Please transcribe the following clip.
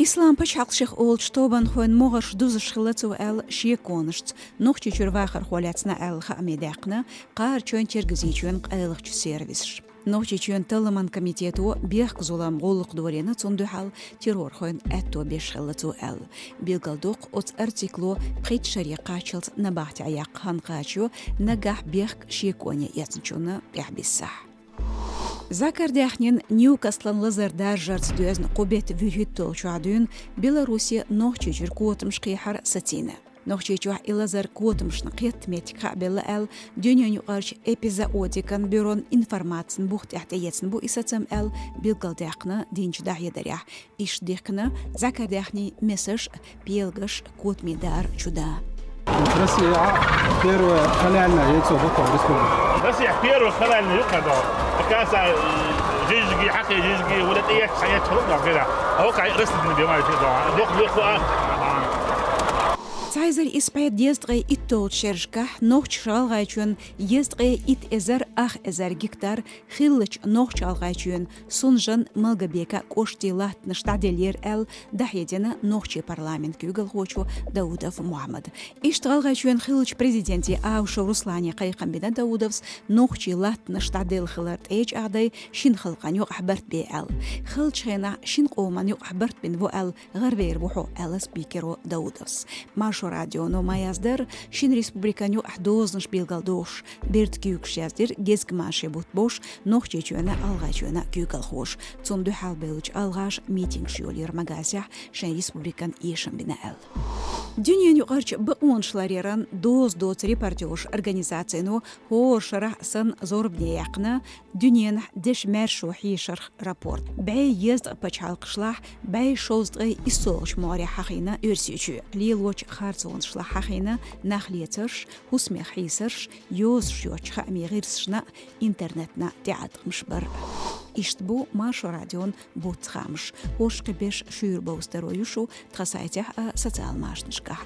Ислам пачалших олдштобан хуен могаш дузышхилацу эл шиеконышц, нохчи чурвахар хуаляцна эл хамедекна, қар чөн чергізичуен қайлықчу сервисш. Нохчи чөн таламан комитету бех кзулам голлық дворена цундухал террор хуен этто бешхилацу эл. Билгалдук оц артиклу прит шариқа чылц набахти аяқ ханқачу нагах бех шиеконе яцнчуна яхбиссах. Закардяхнин Ньюкаслан Лазардар жарцдуязн қобет вюхиттол чуадуин Беларуси нохчичур котымш қихар сатина. Нохчичуа Илазар котымшны қиттметика белла әл дүйнен юқарч эпизоодикан бюрон информацин бухт яхтаецн бу исацам әл билгалдяхна динчдах едарях. Ишдихкна Закардяхни месаж пелгаш котмидар чуда. Россия первая халяльная яйцо такое в республике. Россия первая халяльная юкадо. Оказывается, жижги, хаки, жижги, вот это я хотел сказать, كده. هو كان رصد من بيوم كده. دوخ Цайзер испайд ездгай иттол шержка, нохч шалгайчуен, ездгай ит эзер ах эзер гектар, хиллыч нохч алгайчуен, сунжан малгабека кошти латны штаделер эл, дахедена нохчи парламент кюгал хочу Даудов Мухаммад. Ишталгайчуен хиллыч президенти Аушо Руслане Кайхамбина Даудовс, нохчи латны штадел хилларт эйч адай, шин хылкан юк ахбарт бе эл. Хылчхена шин қоман юк ахбарт бин во эл, гарвер бухо эл спикеру Даудовс. Радио но маяздер шин республиканю ахдознш билгалдош берт кюкшяздер гезгмаше бутбош нохчечуена алгачуена кюкалхош цунду халбелч алгаш митинг шиолер магазя шин республикан ешен бинал дюнен югарч боншлареран доз репортеж организацияну хошара сан зорбнеякна дюнен деш мершо хишар рапорт бай езд пачалкшлах бай шоздры исолш море хахина өрсючу лилоч خارزون شلحخينا نخليترش هسمي خيسرش يوز شوش خامي غيرسشنا انترنتنا تعاد مشبر اشتبو ماشو راديون بوت خامش وش قبش شير بوسترويشو تخسايته سوциال ماشنشكاح